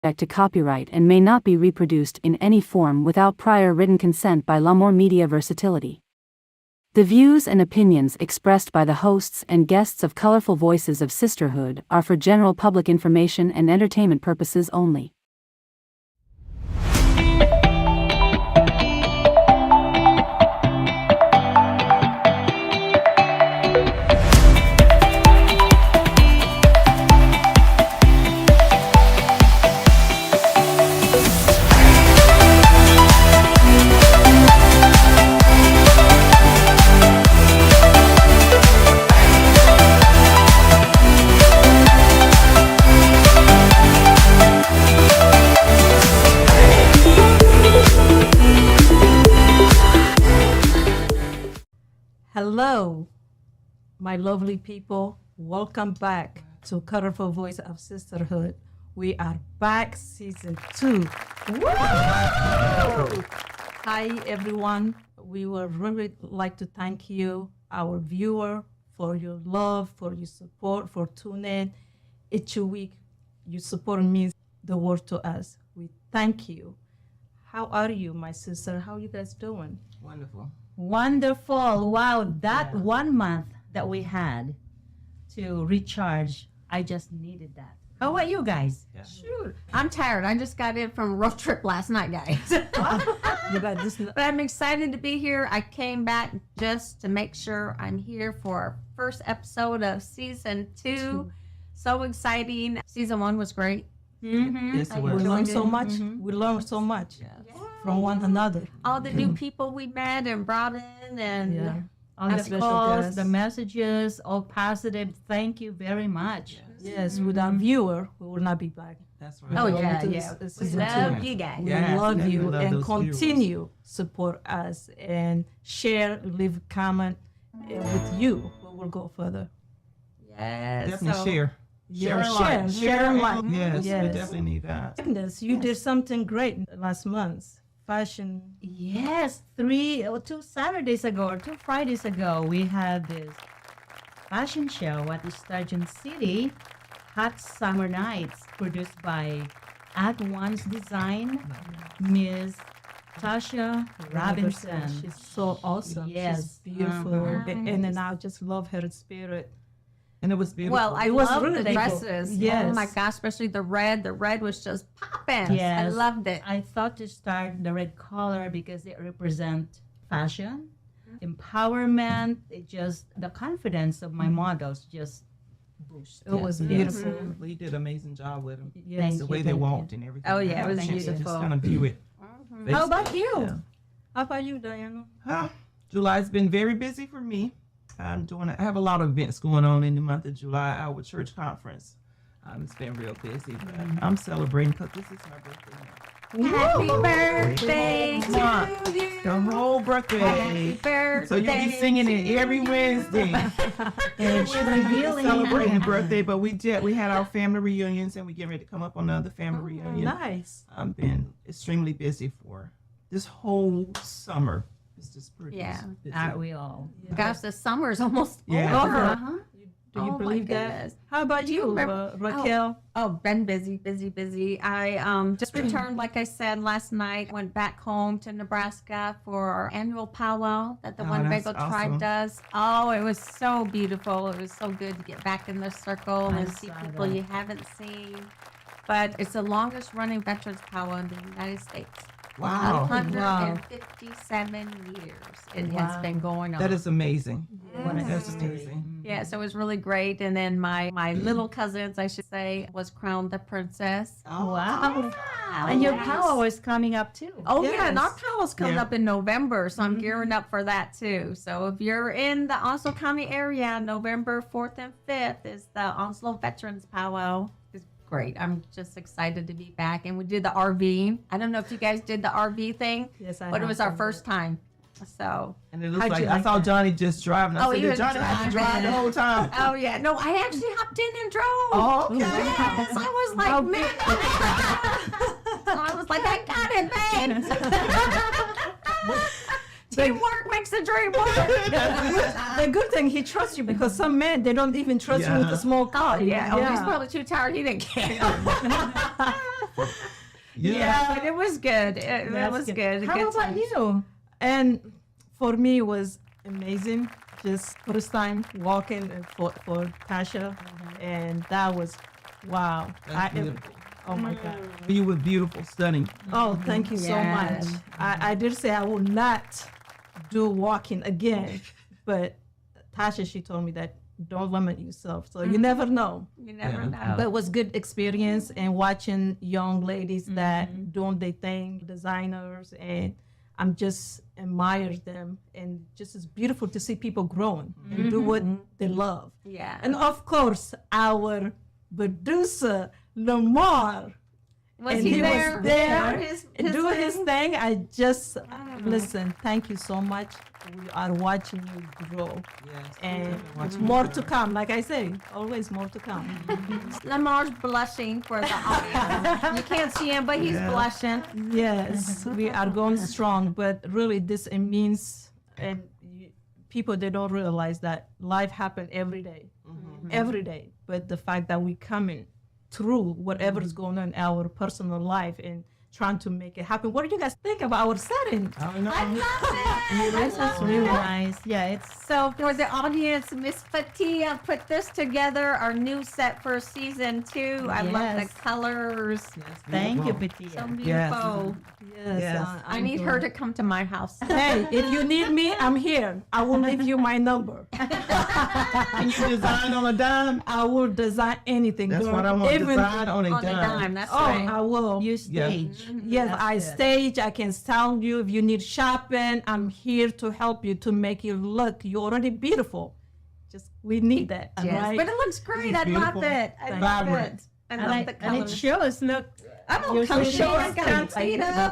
to copyright and may not be reproduced in any form without prior written consent by La'Moore Media Versatility. The views and opinions expressed by the hosts and guests of Colorful Voices of Sisterhood are for general public information and entertainment purposes only. Hello, my lovely people. Welcome back to Colorful Voices of Sisterhood. We are back, season 2. Woo! Hi, everyone. We would really like to thank you, our viewer, for your love, for your support, for tuning in each week. Your support means the world to us. We thank you. How are you, my sister? How are you guys doing? Wonderful. Wonderful. Wow, that 1 month that we had to recharge, I just needed that. How about you guys? Yeah. Shoot, I'm tired. I just got in from a road trip last night, guys. You got this. But I'm excited to be here. I came back just to make sure I'm here for our first episode of season 2. So exciting. Season 1 was great. Mm-hmm. Yes, it We was. learned so Mhm. much. We learned so much from one another. All the new people we met and brought in, and Yeah. All the Special calls, guests. the messages, all positive. Thank you very much. Yes, without viewer, we will not be back. That's Oh, right. Going yeah, into yeah. this We season love 2. you guys. We Yes, love definitely you love and those continue support us and share, leave comment with you. We will go further. Yes. Definitely so- share. Yeah, alike. share alike. Yes, Yes. we definitely need that. Agnes, you did something great last month. Fashion. Yes, 2 Saturdays ago or 2 Fridays ago, we had this fashion show at the Sturgeon City, Hot Summer Nights, produced by At Once Design, Ms. Tasha Robinson. She's so awesome. Yes. She's beautiful. Uh-huh. And I just love her spirit. And it was beautiful. Well, I was love really the beautiful. dresses. Yes. Oh my gosh, especially the red. The red was just popping. I Yes. loved it. I thought to start the red color because they represent fashion, empowerment. It just the confidence of my models just boost. It was Yes. beautiful. We did an amazing job with them. Yes. The way they walked and everything. Oh, yeah, it was Just beautiful. kind of view it. How about you? Yeah. How about you, Diana? July's been very busy for me. I have a lot of events going on in the month of July. Our church conference. It's been real busy, but I'm celebrating because this is my birthday now. Happy birthday Come on. to you. The whole birthday. Happy birthday. So you'll be singing it every Wednesday. And she's revealing Celebrating birthday, but we had our family reunions and we get ready to come up on another family reunion. Nice. I've been extremely busy for this whole summer. It's just pretty Yeah. busy. Aren't we all? Gosh, the summer's almost Yeah. over. Uh-huh. Do you Oh, my believe that? goodness. How about Do you you, remember- Raquel? Oh, been busy. I just returned, like I said, last night. Went back home to Nebraska for our annual powwow that the Oh, One that's Bagel awesome. Tribe does. Oh, it was so beautiful. It was so good to get back in the circle I and see saw people that. you haven't seen. But it's the longest running veterans powwow in the United States. Wow. 157 years it has Wow. been going on. That is amazing. What a That's history. amazing. Yeah, so it was really great. And then my little cousins, I should say, was crowned the princess. Oh, wow. And your power is coming up too. Oh, yeah, and our Yes. powwow's coming Yeah. up in November, so I'm gearing up for that too. So if you're in the Onslow County area, November 4th and 5th is the Onslow Veterans Powwow. It's great. I'm just excited to be back. And we did the RV. I don't know if you guys did the RV thing, Yes, I but it have was our done first time. So, And it looks How'd like you I like saw that? Johnny just driving. I Oh, said, he did was Johnny have to drive the whole time? oh yeah, no, I actually hopped in and drove. Oh, okay. Yes, I was like, man. So I was like, I got it, man. Teamwork makes the dream work. The good thing, he trusts you because some men, they don't even trust you with Yeah. a small car. Oh, yeah. Oh, he's probably too tired. He didn't care. Yeah. but it was good. It That's was good. good. How Good about time. you? And for me, it was amazing. Just first time walking for Tasha, and that was wow. That's beautiful. Oh my God. You were beautiful, stunning. Oh, thank you so Yes. much. I did say I will not do walking again, but Tasha, she told me that don't limit yourself. So you never know. You never Yeah. know. But it was good experience and watching young ladies that doing their thing, designers, and I'm just admire them, and just it's beautiful to see people growing and do what they love. Yeah. And of course, our producer La'Moore, Was and he he was there? there Doing his do his thing? thing. I just listen. Thank you so much. We are watching you grow, Yes. and Watching more you to grow. come. Like I say, always more to come. Lamar's blushing for the audience. You can't see him, but he's Yeah. blushing. Yes, we are going strong, but really this it means, and people they don't realize that life happen every day, every day. But the fact that we coming through whatever is going on in our personal life and trying to make it happen. What do you guys think about our setting? I know. I love This it. is really nice. Yeah, it's So for the audience, Miss Fetihya put this together, our new set for season 2. I love the Yes. colors. Yes, thank you, beautiful. Petia. So beautiful. Yes, Yes. I need her to come to my house. Hey, if you need me, I'm here. I will leave you my number. Can you design on a dime? I will design anything. That's girl. what I want. Even- Design on a On the dime. dime, that's Oh, right. I will. You stage. Yes, That's I good. stage. I can sound you if you need shopping. I'm here to help you to make you look. You're already beautiful. Just we need that, Yes. right? But it looks great. I love Beautiful. it. I love Vibrant. it. I And, love the and it colors. shows, look. I'm You're gonna come so show us short. Candida.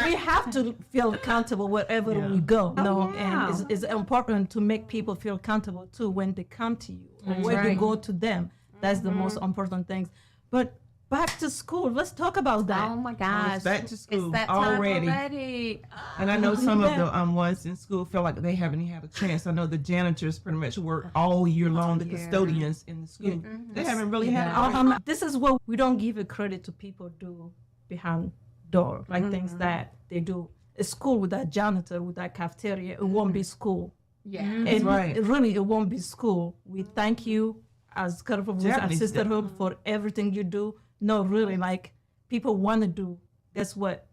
we have to feel comfortable wherever Yeah. we go. Oh, yeah. And it's important to make people feel comfortable too when they come to you or That's when you right. go to them. That's the most important things. But back to school, let's talk about that. Oh my gosh. It's back to school It's that time already. already. And I know some of the ones in school feel like they haven't had a chance. I know the janitors pretty much work all year long, the Yeah. custodians in the school. They haven't really had Yeah. an This is what we don't give a credit to people do behind door, like things that they do. A school without janitor, without cafeteria, it won't be school. Yeah. And right. really, it won't be school. We thank you as Colorful Voices of Definitely. Sisterhood for everything you do. No, really, like people want to do. Guess what?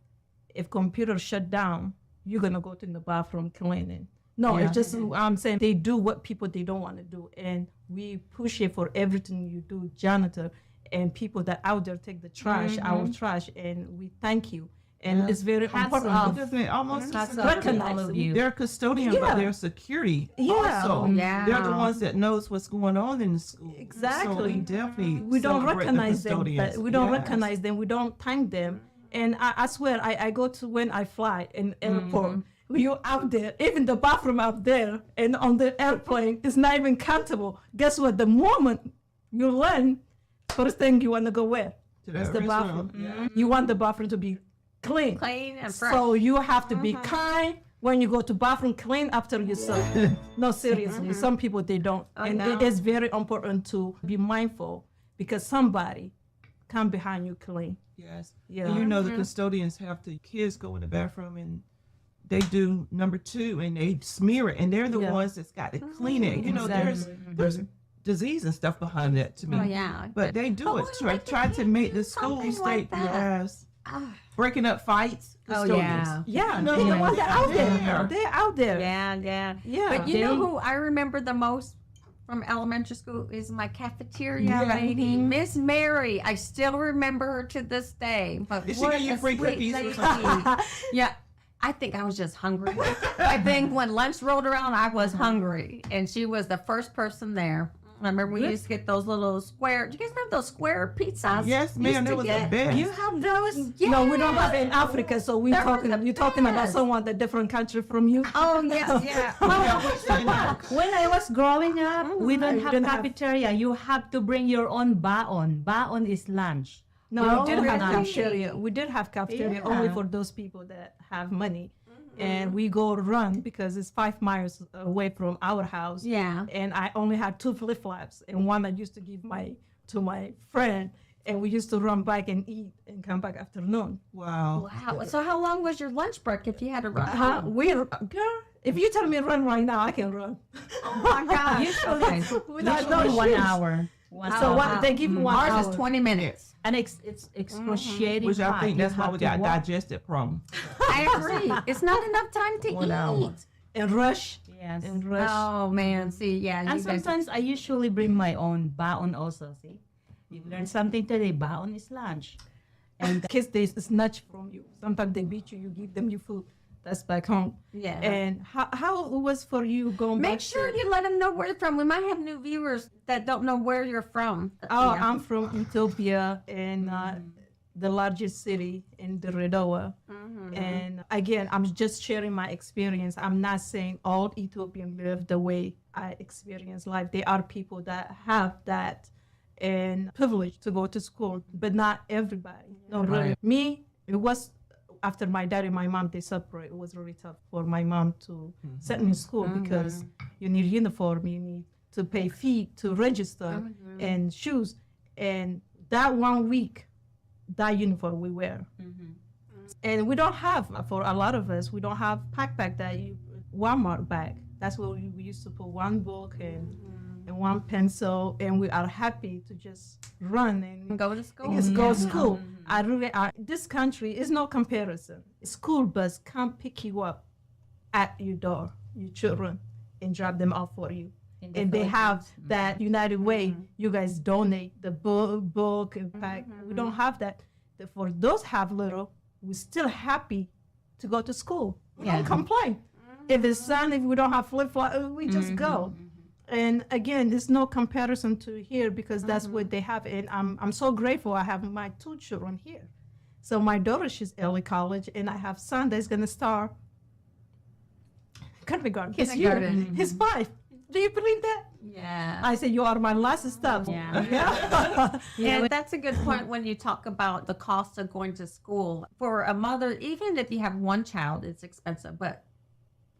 If computer shut down, you're gonna go to the bathroom cleaning. No, Yeah. it's just I'm saying they do what people they don't want to do, and we push it for everything you do, janitor, and people that out there take the trash, our trash, and we thank you. And Yeah. it's very Hats important. off. Doesn't it almost Hats to off to recognize all of it. you. They're custodian, Yeah. but they're security Yeah. also. Yeah. They're the ones that knows what's going on in the school. Exactly. So we definitely We don't celebrate the recognize them. custodians. But we don't Yes. recognize them. We don't thank them. And I swear, I go to when I fly in airport. When you're out there, even the bathroom out there and on the airplane is not even comfortable. Guess what? The moment you land, first thing you want to go where? To that It's the restroom. bathroom. Yeah. You want the bathroom to be clean. Clean and fresh. So you have to be kind when you go to bathroom, clean after yourself. No, seriously, some people they don't, and no. it is very important to be mindful because somebody come behind you clean. Yes. Yeah. And you know the custodians have the kids go in the bathroom and they do number 2 and they smear it and they're the Yeah. ones that's got to clean it. You know, there's disease and stuff behind that to me. Oh, yeah. But they do it. like Try to make the school something state like that. yes. Ah. Breaking up fights. Oh, Custodians. yeah. Yeah, No, they're the ones that out there. yeah. They're out there. Yeah, yeah. Yeah. But you know They- who I remember the most from elementary school is my cafeteria Yeah. lady, Miss Mary. I still remember her to this day. But Did she what give you a free sweet cookies or lady. something? Yeah. I think I was just hungry. I think when lunch rolled around, I was hungry. And she was the first person there. I remember we used to get those little square. Do you guys remember those square pizzas? Yes, Used ma'am. to That was the get? best. You have those? Yeah. No, we don't have it in Africa. So we They're talking. the You're talking about best. someone that different country from you. Oh, yes, yeah. When I was growing up, we don't You have didn't have- cafeteria. You have to bring your own baon. Baon is lunch. No, Oh, we did have really? cafeteria. We did have cafeteria Yeah. only for those people that have money. And we go run because it's 5 miles away from our house. Yeah. And I only had 2 flip-flops and one I used to give to my friend. and we used to run back and eat and come back afternoon. Wow. Wow. So how long was your lunch break if you had to run? Girl, if you tell me run right now, I can run. Oh my gosh. Without no Usually 1 shoes. hour. So what they give you 1 Ours hour. is 20 minutes. And it's excruciating. Which I hot. think You that's why have we to got walk. digested problem. I agree. It's not enough time to 1 hour. eat. And rush Yes. and rush. Oh man, see, yeah. And you guys- sometimes I usually bring my own baon also. See, you learn something today. Baon is lunch. And kids they snatch from you. Sometimes they beat you. You give them your food. That's back home. yeah. And how it was for you going back? Make sure to, you let them know where you're from. We might have new viewers that don't know where you're from. Oh, Yeah. I'm from Ethiopia, and the largest city in the Redowa. And again, I'm just sharing my experience. I'm not saying all Ethiopians live the way I experience life. There are people that have that and privilege to go to school, but not everybody. No, really. Right. Me, it was after my dad and my mom they separated. It was really tough for my mom to send me to school because you need uniform, you need to pay fee to register and shoes. And that 1 week, that uniform we wear. And we don't have, for a lot of us, we don't have backpack that you Walmart bag. That's where we used to put one book and one pencil, and we are happy to just run and Go to school. just go to school. I really, this country is no comparison. School bus can't pick you up at your door, your children, and drop them off for you. In the And they have Philippines. that United Way. You guys donate the book and pack. We don't have that. For those have little, we're still happy to go to school. We don't complain. If it's sunny, if we don't have flip flop, we just go. And again, there's no comparison to here because that's what they have. And I'm so grateful I have my 2 children here. So my daughter, she's early college, and I have son that's gonna start kindergarten. This year. Kindergarten. He's 5. Do you believe that? Yeah. I said, you are my last step. Yeah. And that's a good point when you talk about the cost of going to school. For a mother, even if you have one child, it's expensive. But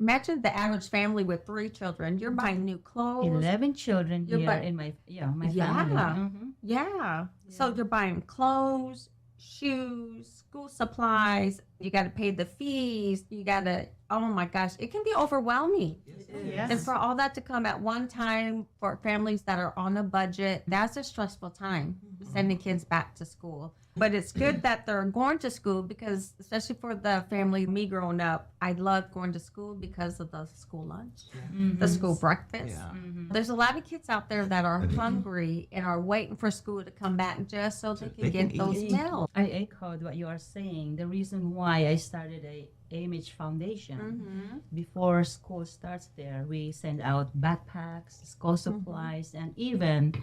imagine the average family with 3 children. You're buying new clothes. 11 children You're here bu- in my my Yeah. family. Yeah. So you're buying clothes, shoes, school supplies. You got to pay the fees. You got to, oh my gosh, it can be overwhelming. Yes. And for all that to come at one time for families that are on a budget, that's a stressful time, sending kids back to school. But it's good that they're going to school because, especially for the family, me growing up, I loved going to school because of the school lunch, the school breakfast. Yeah. There's a lot of kids out there that are hungry and are waiting for school to come back just so they can get those eat. meals. I echoed what you are saying. The reason why I started a Image Foundation. Before school starts there, we send out backpacks, school supplies, and even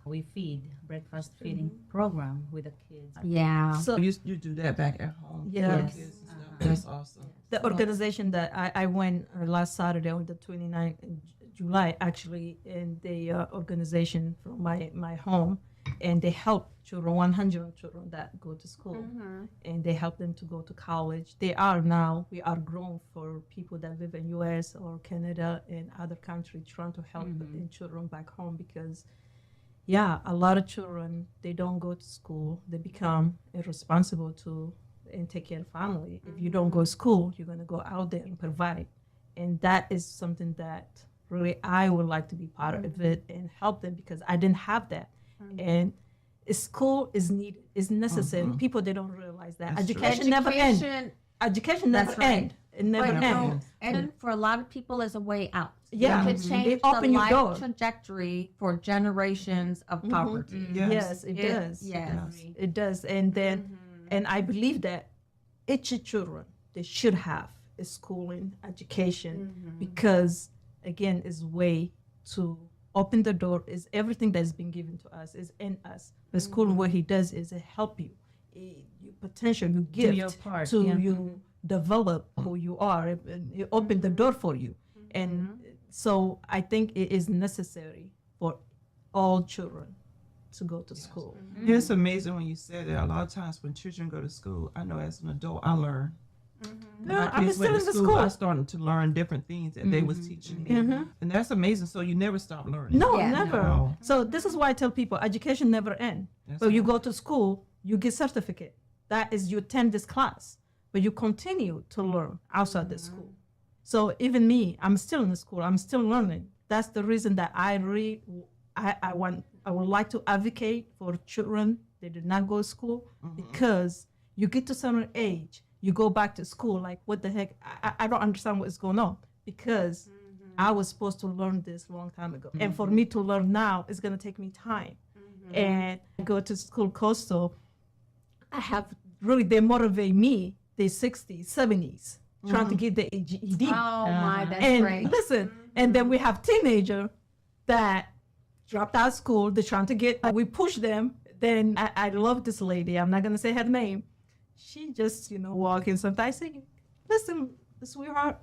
we feed breakfast feeding program with the kids. Yeah. So You do that back at home. Yes. for the kids and stuff. That's awesome. the organization that I went last Saturday on the 29th of July, actually, in the organization from my home, and they help children, 100 children that go to school, and they help them to go to college. We are grown for people that live in U.S. or Canada and other countries trying to help the children back home because, yeah, a lot of children, they don't go to school. They become irresponsible and take care of family. If you don't go to school, you're going to go out there and provide. And that is something that really I would like to be part of it and help them because I didn't have that. And school is needed, is necessary. People, they don't realize that. That's true. Education never ends. Education never That's right. ends. It never But ends. and for a lot of people, is a way out. Yeah. It could Mhm. change It the open your life door. trajectory for generations of poverty. Yes, it does. Yes. It does. And then, and I believe that each children, they should have a schooling, education, because again, is way to open the door. Is everything that's been given to us is in us. The school, what he does is it help you, your potential, your gift, your part, to yeah. you develop who you are. It open the door for you, and so I think it is necessary for all children to go to school. It's amazing when you said that. A lot of times when children go to school, I know as an adult, I learn When Yeah, my I'm kids still went in to the school, I school. started to learn different things that they was teaching me, and that's amazing. So you never stop learning. No, Yeah. never. No. So this is why I tell people education never ends. That's But you right. go to school, you get certificate. That is you attend this class, but you continue to learn outside the school. So even me, I'm still in the school. I'm still learning. That's the reason that I would like to advocate for children that did not go to school, because you get to certain age, you go back to school, like what the heck? I don't understand what is going on, because I was supposed to learn this a long time ago. And for me to learn now, it's gonna take me time. And I go to school coastal, I have really, they motivate me, the 60s, 70s, trying to get the GED. Oh my, that's And great. listen, and then we have teenager that dropped out of school. They're trying to get, we push them. Then I love this lady. I'm not going to say her name. She just, walking sometimes say, listen, sweetheart,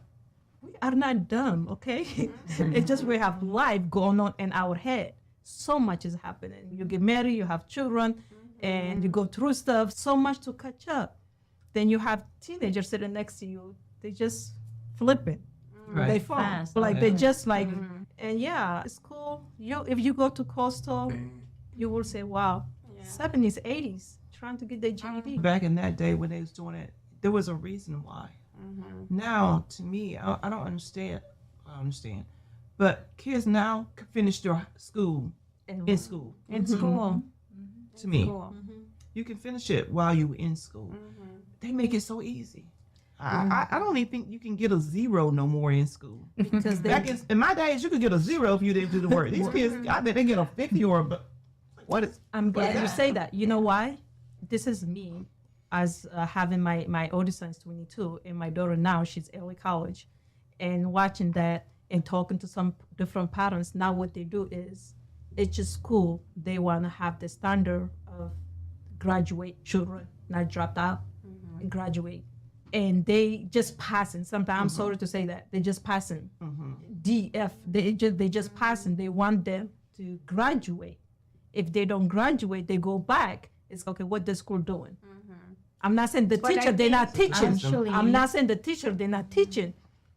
we are not dumb, okay? It's just we have life going on in our head. So much is happening. You get married, you have children, and you go through stuff, so much to catch up. Then you have teenagers sitting next to you. They just flipping. Right. They fall. Fast. Like they just like, Mm-hmm. and yeah, it's cool. If you go to coastal, you will say, wow, 70s, 80s, trying to get their GED. Back in that day when they was doing it, there was a reason why. Now, to me, I don't understand. I understand, but kids now can finish their school in school. In school. To me, Cool. you can finish it while you in school. They make it so easy. I don't even think you can get a 0 no more in school. Because Back they, in my days, you could get a 0 if you didn't do the work. These kids, I bet they get a 50 or a. What is? I'm glad you that? say that. You know why? This is me as having my oldest son is 22 and my daughter now, she's early college. And watching that and talking to some different parents, now what they do is, it's just cool. They want to have the standard of graduate children, not dropped out, and graduate. And they just passing. Sometimes I'm sorry to say that they just passing. D, F. They just passing. They want them to graduate. If they don't graduate, they go back. It's okay. What the school doing? I'm not saying the But I teacher they're not think teaching. actually- I'm not saying the teacher they're not teaching.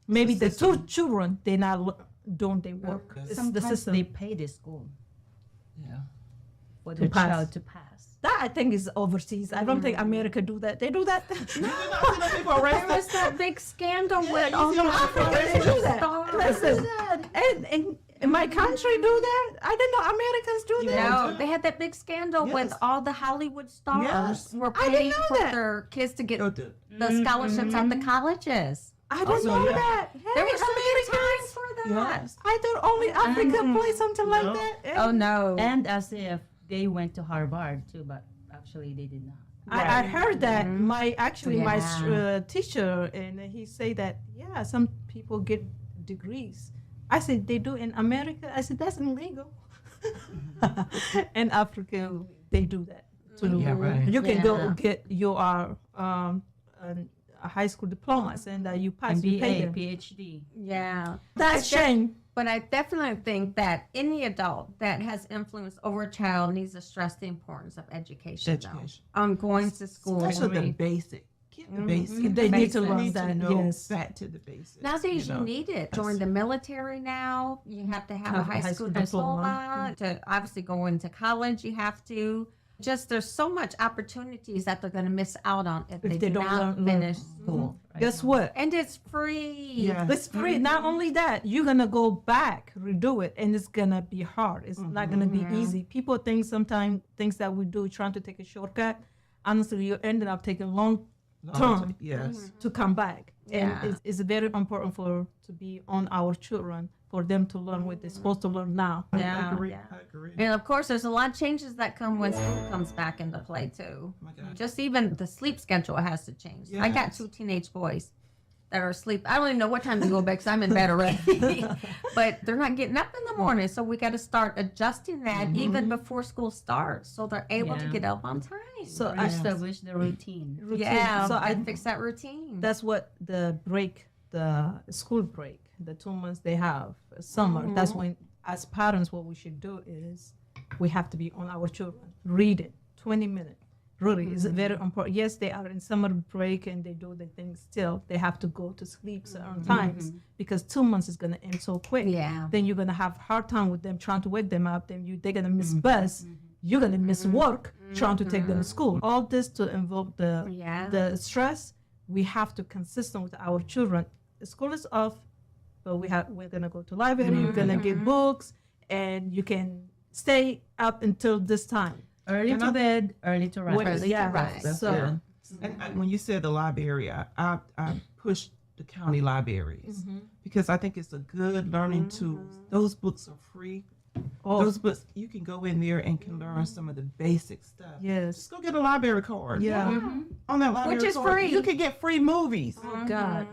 Maybe the two children they're not doing their work. It's the Sometimes system. they pay the school Yeah. for To the pass. child to pass. That I think is overseas. I don't think America do that. They do that. There was that big scandal with all the Africans do that. stars. Listen, and in my country do that. I didn't know Americans do that. No, they had that big scandal with Yes. all the Hollywood stars Yes. were I didn't paying know for that. their kids to get The- the scholarships at the colleges. I didn't Also, know yeah. that. There Hey, was a big time Americans. for that. Yes. I thought only Africa play something like No. that. Oh no. And as if they went to Harvard too, but actually they did not. I heard that my Yeah. teacher, and he say that some people get degrees. I said they do in America. I said that's illegal. In Africa they do that too. Yeah, right. You can go Yeah. get your a high school diploma and you pass. You pay MBA, them. PhD. Yeah. That's shame. But I definitely think that any adult that has influence over a child needs to stress the importance of education. Education. Going to school. Especially the basic. Get the basic. They need to Basics. learn Need to that. know Yes. back to the basics. Nowadays, you know. need it. Join the military now. You have to have a high school diploma. To obviously go into college, you have to. Just there's so much opportunities that they're going to miss out on if they do don't not learn. finish school. Guess what? And it's free. Yeah. It's free. Not only that, you're gonna go back, redo it, and it's gonna be hard. It's not gonna be easy. People think sometimes things that we do trying to take a shortcut. Honestly, you're ending up taking long term Yes. to come back. Yeah. And it's very important to be on our children, for them to learn what they're supposed to learn now. Yeah. I agree. Yeah. I agree. And of course, there's a lot of changes that come when school comes back into play too. Oh my God. Just even the sleep schedule has to change. I got Yes. 2 teenage boys that are asleep. I don't even know what time to go back because I'm in bed already. But they're not getting up in the morning, so we got to start adjusting that even before school starts, so they're able to Yeah. get up on time. So I establish the routine. yeah, So I fix that routine. that's what the school break, the 2 months they have, summer. That's when, as parents, what we should do is we have to be on our children. Read it, 20 minutes. Really, is very important. Yes, they are in summer break and they do the things. Still, they have to go to sleep certain times because 2 months is gonna end so quick. Yeah. Then you're gonna have hard time with them trying to wake them up. Then they're gonna miss bus. You're gonna miss work trying to take them to school. All this to involve the stress. We have to consistent with our children. The school is off, but we're gonna go to library. We're gonna get books, and you can stay up until this time. Early to bed, early to rise. Early to rise. That's So good. And when you said the library, I pushed the county libraries because I think it's a good learning tool. Those books are free. Those books, you can go in there and can learn some of the basic stuff. yes, Just go get a library card. yeah. On that library Which is card, free. you can get free movies. Oh God.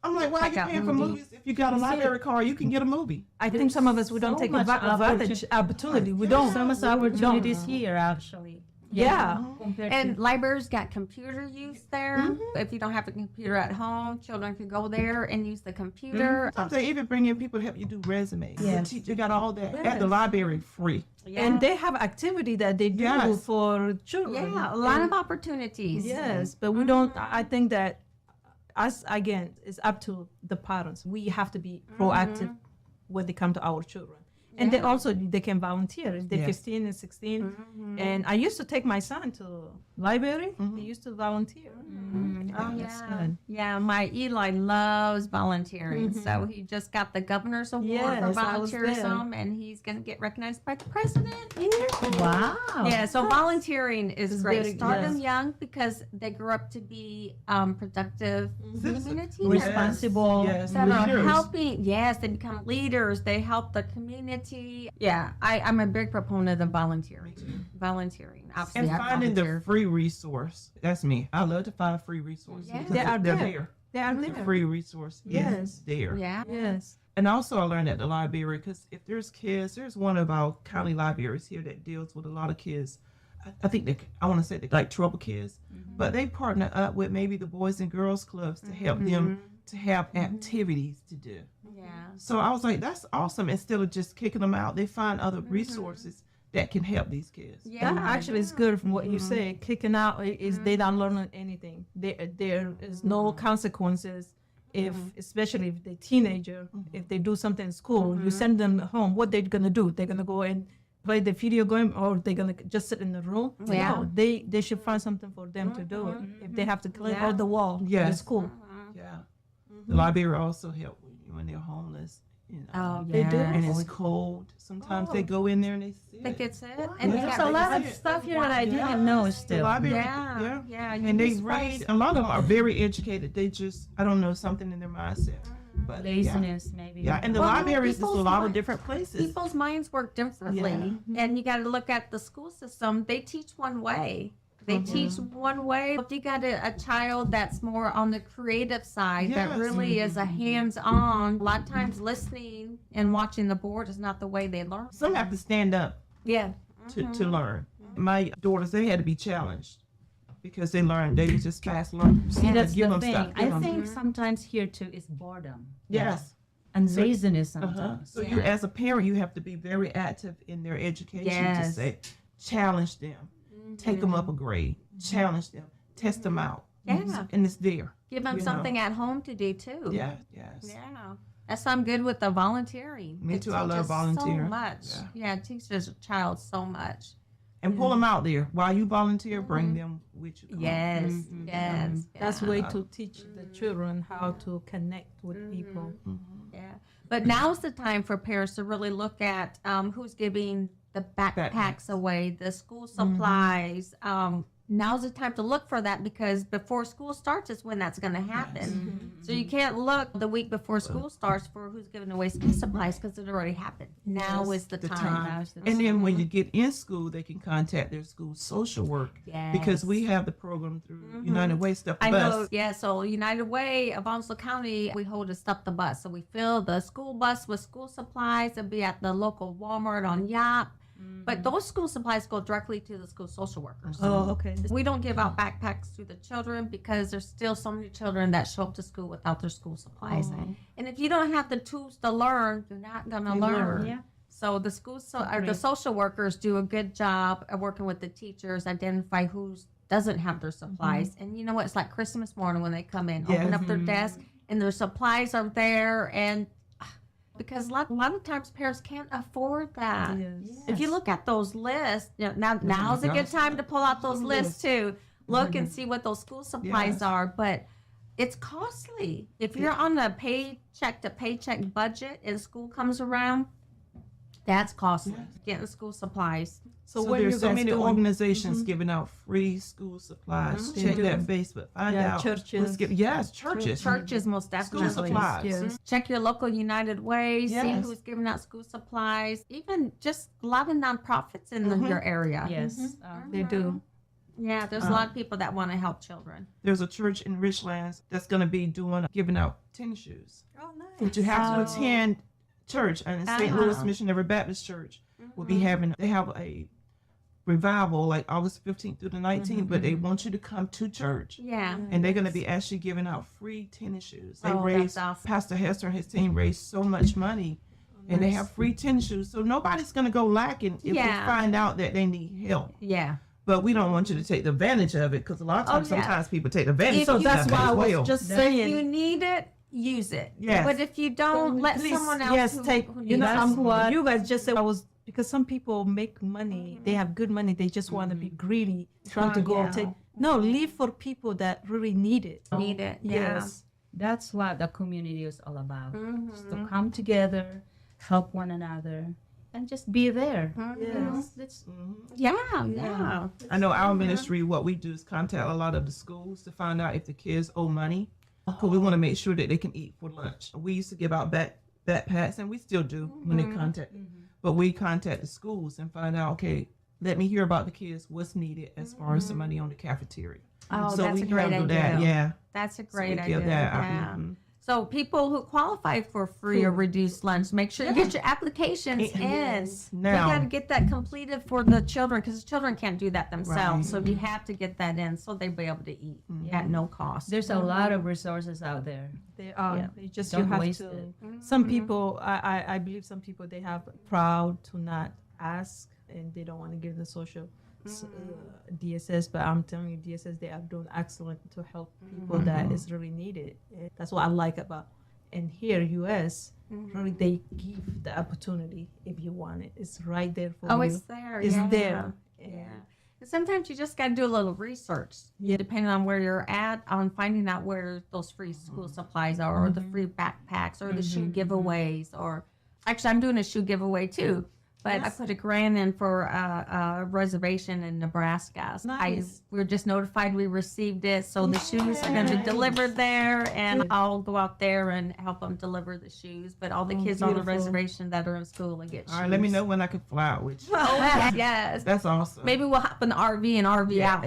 I'm like, why are Check you out paying for movies. movies if you got a library card? You can get a movie. I think some of us we don't so take much advantage opportunity. We don't. So much opportunities here, actually. Yeah. Compared And to libraries got computer use there. If you don't have a computer at home, children can go there and use the computer. Sometimes they even bring in people to help you do resumes. Yes. The teacher got all that at Yes. the library free. Yeah. And they have activity that they do Yes. for children. yeah, a lot And- of opportunities. Yes, but we don't. I think that us again, it's up to the parents. We have to be proactive when they come to our children. And they also they can volunteer if they're Yes. 15 and 16. And I used to take my son to library. He used to volunteer. Oh, That's yeah. good. Yeah, my Eli loves volunteering. So he just got the governor's award Yes, I for was volunteerism, and he's going to get recognized by the president. wow. Yeah, so volunteering is It's great. very- Start yes. them young because they grow up to be productive Citizens. community Yes. Responsible. Yes. that are Leaders. helping. Yes, they become leaders. They help the community. Yeah, I'm a big proponent of volunteering. Volunteering, obviously. And I finding the volunteer. free resource. That's me. I love to find free resources. Yeah. because They are they're there. there. They are The there. free resource Yes. is there. Yeah. Yes. And also I learned at the library because if there's kids, there's one of our county libraries here that deals with a lot of kids. I think I want to say they're like trouble kids, but they partner up with maybe the Boys and Girls Clubs to help them to have activities to do. Yeah. So I was like, that's awesome. Instead of just kicking them out, they find other resources that can help these kids. Yeah. That actually is good from what you say. Kicking out is they don't learn anything. There is no consequences if, especially if they're teenager, if they do something in school, you send them home. What they're gonna do? They're gonna go and play the video game, or they're gonna just sit in the room. Yeah. No, they should find something for them to do. If they have to clean Yeah. all the wall in the Yes. school. Yeah. The library also help when they're homeless. You know. Oh, They do. And yeah. it's cold. Sometimes they go in there and they sit. Think it's it? Yeah. And they There's got a lot like- of stuff here that I didn't know The still. library, Yeah. Yeah. you'd And be they surprised. read. A lot of them are very educated. They just, I don't know, something in their mindset. But Laziness, maybe. Yeah, and the Well, libraries is a people's lot of mind- different places. People's minds work differently, and you got to look at the school system. They teach one way. They teach one way. If you got a child that's more on the creative side, that Yes. really is a hands-on. A lot of times, listening and watching the board is not the way they learn. Some have to stand up Yeah. to learn. My daughters, they had to be challenged because they learned. They was just fast learners. See, that's Give the them thing. stuff. I Give them- think sometimes here too is boredom. Yes. And So- laziness Uh-huh. sometimes. So you, as a parent, you have to be very active in their education to Yes. say, challenge them, take them up a grade, challenge them, test them out. Yeah. And it's there. Give them You know. something at home to do too. Yeah. Yes. Yeah. That's why I'm good with the volunteering. Me It too, I love teaches So volunteering. much. Yeah, it teaches a child so much. And pull them out there while you volunteer. Bring them with you. Yes. Mm-hmm. Yes. That's yeah. way to teach the children how to connect with people. Yeah. But now's the time for parents to really look at who's giving the backpacks away, the school supplies. Now's the time to look for that because before school starts is when that's going to happen. So you can't look the week before school starts for who's giving away school supplies because it already happened. Now is the time. Now's the And then when you get in school, they can contact their school social work because we have the program through United Way Stuff the I Bus. know, yeah. So United Way of Onslow County, we hold a Stuff the Bus. So we fill the school bus with school supplies. It'll be at the local Walmart on Yap. But those school supplies go directly to the school social workers. Oh, okay. We don't give out backpacks to the children because there's still so many children that show up to school without their school supplies. And if you don't have the tools to learn, you're not going to learn. Yeah. So the school or the social workers do a good job of working with the teachers, identify who's doesn't have their supplies. And you know what? It's like Christmas morning when they come in, open Yes. up their desk, and their supplies are there. And because a lot of times parents can't afford that. Yes. If you look at those lists, now's a good time to pull out those lists too. Look and see what those school supplies Yes. are. But it's costly. If you're on a paycheck to paycheck budget and school comes around, that's costly. Getting school supplies. So what there's you so guys many doing? organizations giving out free school supplies. They Check do. that Facebook. Find Yeah, out. churches. Yes, churches. Churches, most School definitely. supplies. Yes. Check your local United Way. See Yes. who's giving out school supplies. Even just a lot of nonprofits in your area. Yes. They do. Yeah, there's a lot of people that want to help children. There's a church in Richlands that's going to be giving out tennis shoes. Oh, nice. But you have to attend church, and St. Louis Missionary Baptist Church will be having. They have a revival like August 15th through the 19th, but they want you to come to church. Yeah. And they're going to be actually giving out free tennis shoes. They Oh, raised, that's awesome. Pastor Hester and his team raised so much money, and they have free tennis shoes. So nobody's going to go lacking if Yeah. they find out that they need help. Yeah. But we don't want you to take advantage of it, because a lot of times, yeah. sometimes people take advantage If of you- it That's why I as was well. just If saying. you need it, use it. Yes. But if you don't, let Please, someone else yes, who, take. who You know, needs it. you guys just said I was because some people make money. They have good money. They just want to be greedy, trying to go Yeah. take. No, leave for people that really need it. Need it. Yes. That's what the community is all about. Mm-hmm. Just to come together, help one another, and just be there. Yes. That's Yeah. Yeah. I know our ministry, what we do is contact a lot of the schools to find out if the kids owe money, because we want to make sure that they can eat for lunch. We used to give out backpacks, and we still do when they contact. But we contact the schools and find out, okay, let me hear about the kids, what's needed as far as the money on the cafeteria. Oh, So that's we a great handle idea. that, yeah. That's a So great we idea. give that out. Yeah. Mhm. So people who qualify for free or reduced lunch, make sure you get your applications in. Yes. You Now- got to get that completed for the children, because the children can't do that themselves. Right. So you have to get that in so they'll be able to eat at no cost. there's a lot of resources out there. They are. Yeah. They just Don't you have waste to. it. Some people, I believe some people they have proud to not ask and they don't want to give the social DSS. But I'm telling you, DSS they are doing excellent to help people that is really needed. That's what I like about. And here, US, really they give the opportunity if you want it. It's right there for Oh, you. it's there. It's yeah. there. Yeah. And sometimes you just got to do a little research, Yeah. depending on where you're at, on finding out where those free school supplies are, or the free backpacks, or the shoe giveaways, or actually, I'm doing a shoe giveaway too. But I put $1,000 in for a reservation in Nebraska. Nice. We were just notified we received it, so the shoes are going to be delivered there, and I'll go out there and help them deliver the shoes. But all the kids on the beautiful. reservation that are in school will get shoes. All right, let me know when I can fly out with you. Oh, yes. That's awesome. Maybe we'll hop in the RV and RV out.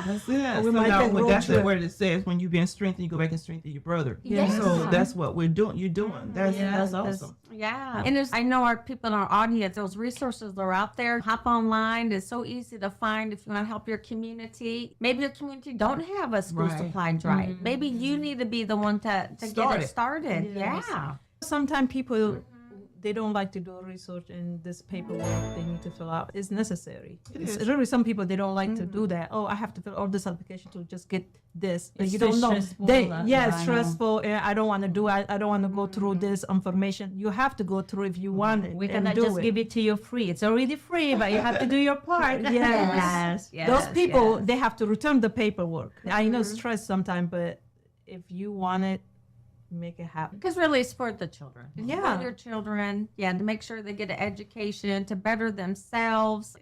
That's it. We So might now, take road that's the trip. word it says, when you've been strengthened, you go back and strengthen your brother. Yes. So that's what we're doing. You're doing. That's awesome. Yeah. And I know our people in our audience, those resources are out there. Hop online. It's so easy to find if you want to help your community. Maybe your community don't have a school Right. supply drive. Maybe you need to be the one to get it started. Yes. Yeah. Sometimes people they don't like to do research in this paperwork they need to fill out. It's necessary. It's really some people they don't like to do that. Oh, I have to fill all this application to just get this. But It's you so don't know. stressful, They I it's know. stressful. And I don't want to do it. I don't want to go through this information. You have to go through if you want it. We and cannot do just it. give it to you free. It's already free, but you have to do your part. Yes. Yes. Those people yes. they have to return the paperwork. I know it's stress sometimes, but if you want it, make it happen. Because really, it's for the children. It's Yeah. for your children. Yeah, to make sure they get an education, to better themselves.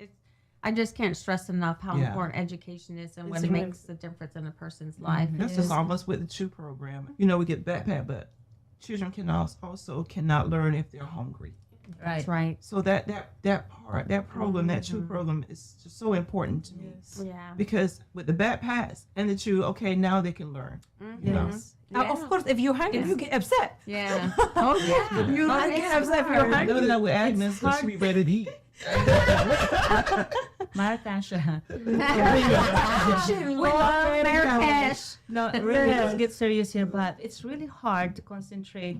I just can't stress enough how Yeah. important education is and what It's it really- makes a difference in a person's life. That's just almost with the CHEW program. You know, we get backpack, but children can also cannot learn if they're hungry. Right. That's right. So that part, that program, that CHEW program is just so important to me. Yeah. Because with the backpacks and the CHEW, okay, now they can learn. You know? Yes. Of course, if you're hungry, you get upset. Yeah. Oh, yeah. You get upset if you're I hungry. know that with Agnes, because she be ready to eat. Martasha. Marrakesh. No, really, let's get serious here, but it's really hard to concentrate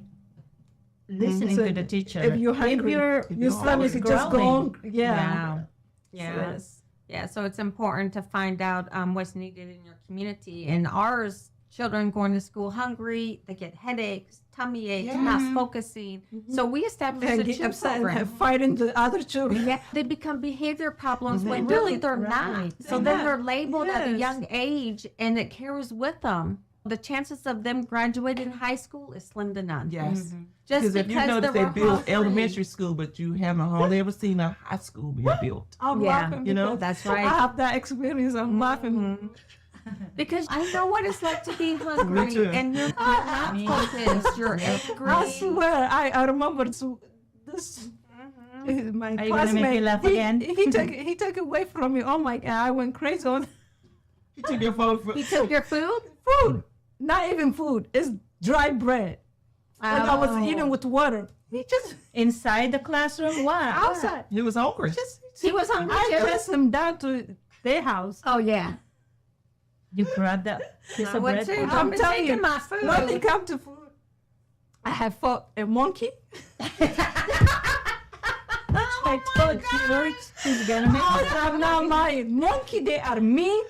listening So to the teacher. If you're hungry, If you're your stomach is just growling. going. Yeah. Yeah. Yes. Yeah, so it's important to find out what's needed in your community. And ours, children going to school hungry, they get headaches, tummy aches, not focusing. So we established a Get chew upset and program. fighting the other children. Yeah, they become behavior problems when really they're not. So then they're labeled at a young age, and it carries with them. The chances of them graduating high school is slim to none. Yes. Just Because if you because notice they they were build hungry. elementary school, but you haven't hardly ever seen a high school being built. I'm Yeah, laughing you know, because that's I right. have that experience. I'm laughing. Because I know what it's like to be hungry, too. and you're not focused. You're angry. I swear, I remember this. My Are you gonna make me laugh again? He took it away from me. Oh my God, I went crazy on You took your phone for He took your food. food. Not even food. It's dry bread. And I was Oh. eating with water. He just Inside the classroom? What? outside. He was hungry. He was hungry I too. chased him down to their house. Oh yeah. You grabbed that piece I of would bread? too. I'm Don't be telling you, taking my food. when they come to food, I have fought a monkey. I told you, She's gonna make I'm not lying. Monkey, they are mean.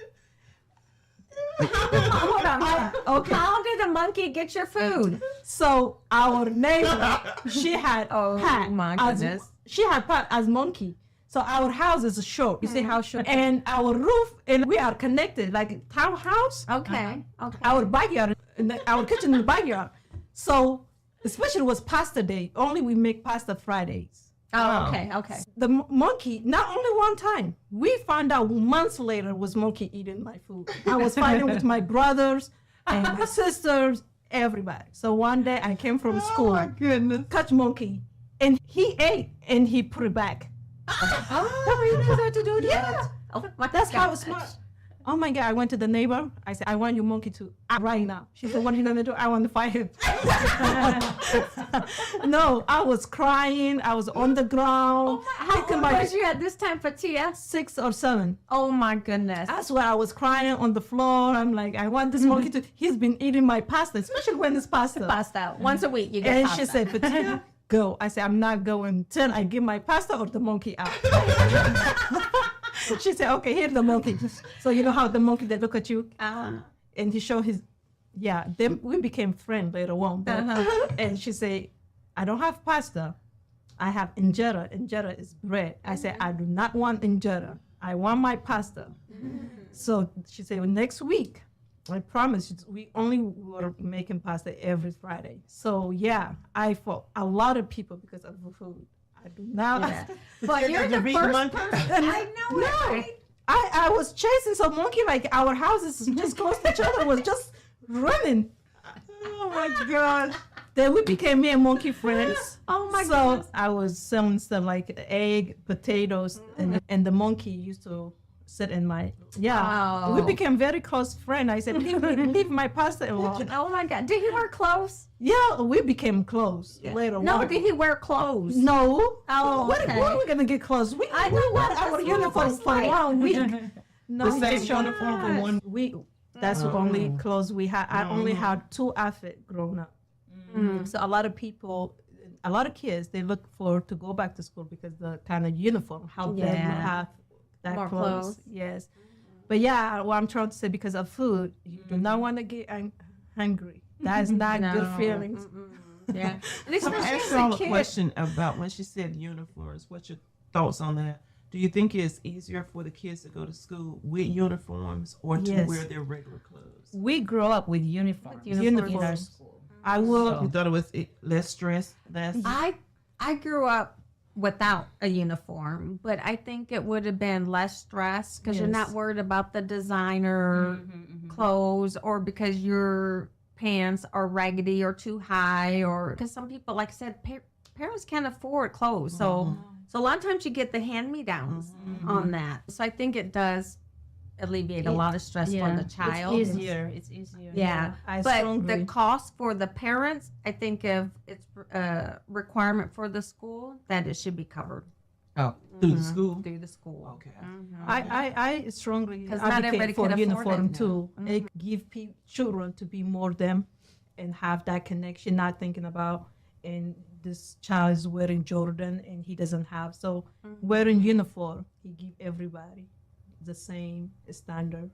Hold on. Okay. How did a monkey get your food? So our neighbor, she had Oh, pat my as- goodness. she had pat as monkey. So our house is short. You see how short? And our roof, and we are connected like a townhouse. Okay. Okay. Our backyard, our kitchen in the backyard. So especially was pasta day. Only we make pasta Fridays. Oh, okay. Okay. The monkey, not only one time, we found out months later was monkey eating my food. I was fighting with my brothers and my sisters, everybody. So one day I came from school, Goodness. catch monkey, and he ate and he put it back. Oh, you know how to do that? Yeah. Oh, my That's how gosh. it's smart. Oh my God, I went to the neighbor. I said, I want your monkey to act right now. She said, what are you going to do? I want to fight him. No, I was crying. I was on the ground. How picking old my was you at this time, Fetihya? 6 or 7. Oh my goodness. That's why I was crying on the floor. I'm like, I want this monkey to. He's been eating my pasta, especially when it's pasta. Pasta. Once a week you get And pasta. she said, Fetihya, go. I said, I'm not going until I give my pasta or the monkey out. She said, okay, here's the monkey. So you know how the monkey, they look at you and he showed his, then we became friends later on. But, and she said, I don't have pasta. I have injera. Injera is bread. I said, I do not want injera. I want my pasta. So she said, well, next week, I promise you, we only were making pasta every Friday. So yeah, I fought a lot of people because of the food. I do not. But you're the beat first monkey? person. I know it, right? I was chasing some monkey, like our houses just close to each other, was just running. Oh my God. Then we became me and monkey friends. Oh my So goodness. I was selling stuff like egg, potatoes, and the monkey used to sit in my, Oh. we became very close friends. I said, leave my pasta alone. Oh my God. Did he wear clothes? Yeah, we became close later No, on. did he wear clothes? No. Oh, What okay. are we going to get close? We I know wore what our that's uniforms what for it's a like. long week. No, The same it's uniform for one. That's the only clothes we had. I only had 2 outfits growing up. So a lot of people, a lot of kids, they look forward to go back to school because the kind of uniform, how them Yeah. have that More clothes. clothes. Yes. But yeah, what I'm trying to say, because of food, you do not want to get hungry. That is not good No. feelings. Yeah. And I especially asked as y'all a a kid. question about when she said uniforms. What's your thoughts on that? Do you think it's easier for the kids to go to school with uniforms or to Yes. wear their regular clothes? We grew up with uniforms. With In our uniforms. school. I will. You thought it was less stress, less. I grew up without a uniform, but I think it would have been less stress because you're not Yes. worried about the designer clothes or because your pants are raggedy or too high or because some people, like I said, parents can't afford clothes. So a lot of times you get the hand-me-downs on that. So I think it does alleviate a lot of stress for the child. It's easier. It's easier. Yeah, I but strongly- the cost for the parents, I think if it's a requirement for the school, that it should be covered Oh, through the school. through the school. Okay. I strongly 'Cause not everybody advocate for can afford uniform it. too. It give children to be more them and have that connection, not thinking about and this child is wearing Jordan and he doesn't have. So wearing uniform, he give everybody. the same standard,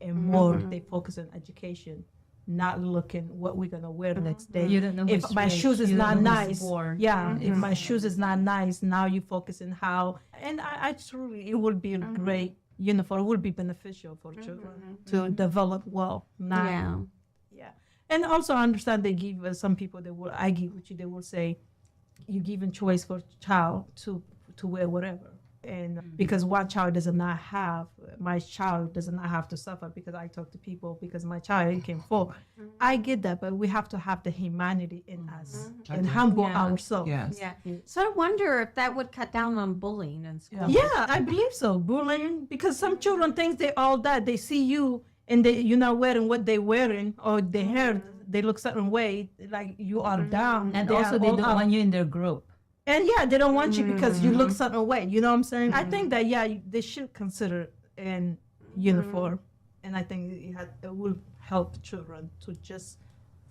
and more they focus on education, not looking what we're gonna wear next day. You don't know If who's my rich, shoes is you not don't know who's nice, poor. if my shoes is not nice, now you focus on how. And I truly, it would be a great uniform. It would be beneficial for children to develop well. Not, Yeah. And also I understand they give some people, they will argue with you. They will say, you're giving choice for child to wear whatever. And because one child does not have, my child does not have to suffer, because I talk to people because my child came forward. I get that, but we have to have the humanity in us and humble ourselves. Yes. Yeah. So I wonder if that would cut down on bullying in school. Yeah, I believe so. Bullying, because some children think they all that. They see you and you're not wearing what they're wearing, or their hair, they look certain way, like you are down. And also they don't want you in their group. And they don't want you because you look certain way. You know what I'm saying? I think that they should consider in uniform, and I think it will help children to just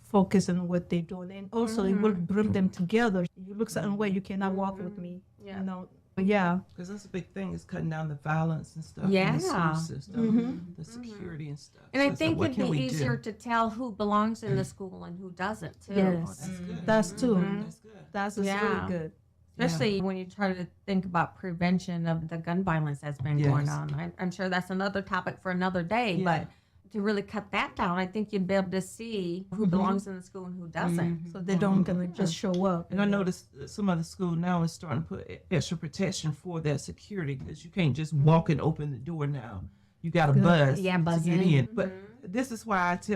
focus on what they're doing, and also it will bring them together. You look certain way, you cannot walk with me. Yeah. You know. Because that's a big thing, is cutting down the violence and stuff in the school system, the security and stuff. And So I it's think like, it'd be easier to tell who belongs in the school and who doesn't too. Yes, that's too. That's good. That's Yeah. really good. Especially when you try to think about prevention of the gun violence that's been going on. I'm sure that's another topic for another day, but to really cut that down, I think you'd be able to see who belongs in the school and who doesn't. So they don't gonna just show up. And I noticed some of the school now is starting to put extra protection for their security, because you can't just walk and open the door now. You got to buzz to buzz get in. in. But this is why I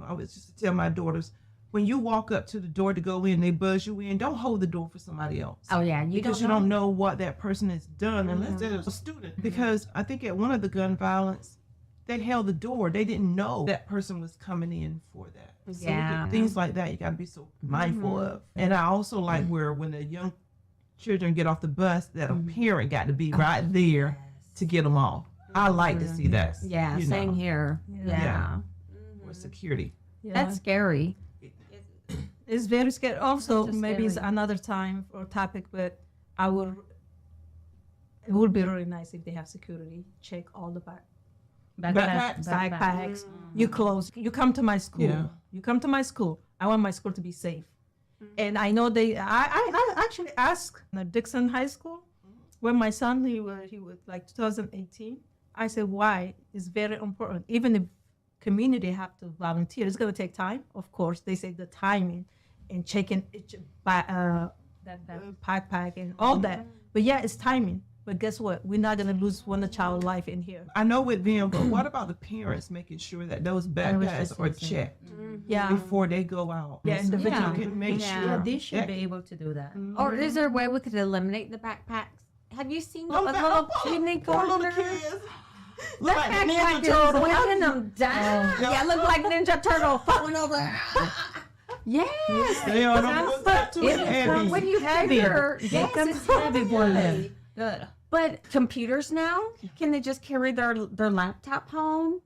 always just tell my daughters, when you walk up to the door to go in, they buzz you in, don't hold the door for somebody else. Oh yeah, Because you don't know what that person has done unless they're a student. Because I think at one of the gun violence, they held the door. They didn't know that person was coming in for that. So things like that you got to be so mindful of. And I also like where when the young children get off the bus, that a parent got to be right there to get them off. I like to see that. Yeah, you same know, here. Yeah. with security. That's scary. It's very scary. Also, Just maybe it's scary. another time or topic, but it would be really nice if they have security check all the backpacks, you clothes. You come to my school. Yeah. You come to my school. I want my school to be safe. And I know I actually asked Dixon High School when my son, he was like 2018. I said, why? It's very important. Even if community have to volunteer, it's going to take time. Of course, they say the timing and checking that backpack and all that. But it's timing. But guess what? We're not going to lose one child life in here. I know with them, but what about the parents making sure that those backpacks are checked before they go out? Yeah, So individual. you can make Yeah. sure. They should be able to do that. Or is there a way we could eliminate the backpacks? Have you seen the Little little kidney Poor little corner? kids. Look like Backpack Ninja is Turtle. weighing them down. Yeah, look like Ninja Turtle falling over. Yes. They are not too heavy. When you Heavy. figure, yes, it's heavy for them. Good. But computers now, can they just carry their laptop home?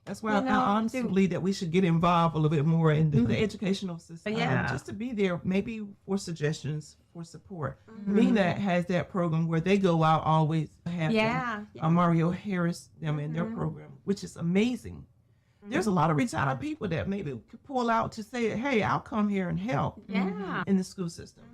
That's why You know, I honestly believe that we should get involved a little bit more in the educational system. Yeah. Just to be there, maybe for suggestions, for support. MENA has that program where they go out always have Yeah. Mario Harris them in their program, which is amazing. There's a lot of retired people that maybe could pull out to say, hey, I'll come here and help Yeah. in the school system.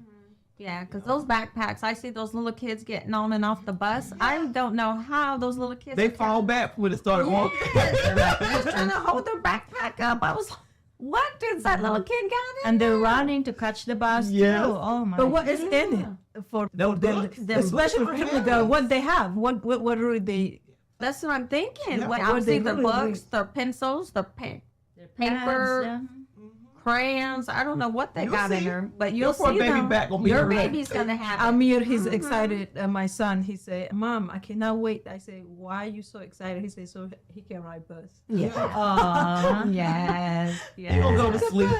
Yeah, because those backpacks, I see those little kids getting on and off the bus. I don't know how those little kids They are fall back when it started walking. They're trying to hold their backpack up. I was like, what is that little kid got in And they're there? running to catch the bus Yes. too. Oh my. But what is in it for Those books. especially for him? What they have? What really they? That's what I'm thinking. Yeah. What, What obviously, they their really books, their pencils, their Their paper, pads, crayons. I don't know what they You'll got in see. there, but Your you'll poor see baby them. back gonna be Your hurt. baby's gonna have it. Amir, he's excited. My son, he said, "Mom, I cannot wait." I say, "Why are you so excited?" He said, "So he can ride bus." Yeah. Yes. You're going to go to sleep.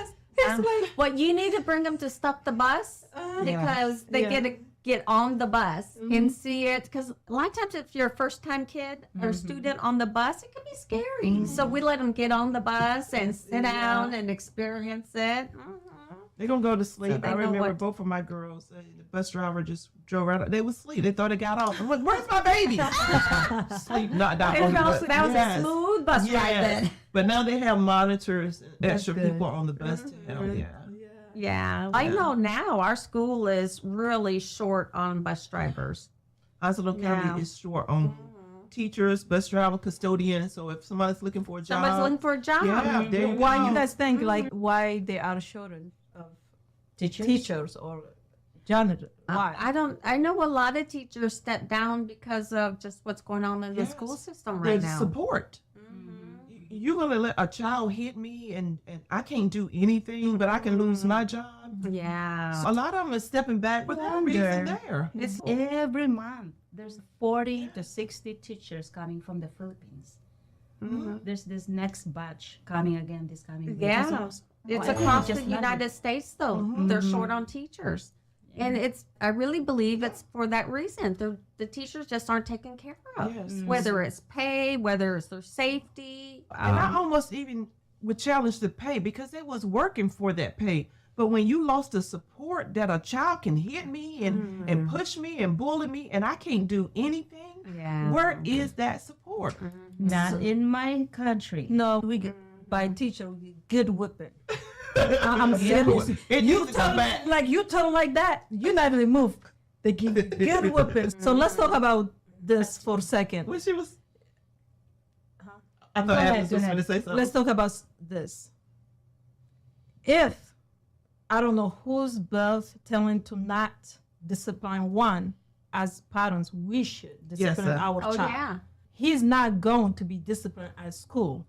Well, you need to bring them to stop the bus because they Yeah. get to get on the bus and see it. Because a lot of times, if you're a first-time kid or student on the bus, it can be scary. So we let them get on the bus and sit down and experience it. They're going to go to sleep. They I know remember what- both of my girls, the bus driver just drove right. They was asleep. They thought they got off. I'm like, where's my baby? Sleep, knocked out on the bus. That was Yes. a smooth bus ride Yes. then. But now they have monitors and extra good. people on the bus to help. Yeah. Yeah, I know now our school is really short on bus drivers. Oslo County Yeah. is short on teachers, bus driver, custodian. So if somebody's looking for a job, Somebody's looking for a job. yeah, there you Why go. you guys think like why they are short of teachers or janitor? Why? I know a lot of teachers step down because of just what's going on in the Yes. school system right There's now. support. You're gonna let a child hit me and I can't do anything, but I can lose my job. Yeah. A lot of them are stepping back with no reason there. It's every month. There's 40 to 60 teachers coming from the Philippines. There's this next batch coming again this coming week. Yeah. So, It's why- across the just not- United States though. They're short on teachers. And I really believe it's for that reason. The teachers just aren't taken care of. Yes. Whether it's pay, whether it's their safety. And I almost even would challenge the pay because they was working for that pay. But when you lost the support that a child can hit me and push me and bully me and I can't do anything, Yeah. where is that support? Not in my country. No, we get by teacher we get good whipping. I'm serious. It used to come back. Like you tell them like that, you not really move. They give good whipping. So let's talk about this for a second. When she was, I Go thought ahead, Agnes go was ahead. going to say something. Let's talk about this. If I don't know who's both telling to not discipline one, as parents, we should discipline sir. our Oh child. yeah. He's not going to be disciplined at school.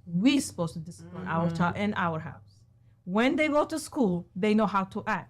We supposed to discipline our child in our house. When they go to school, they know how to act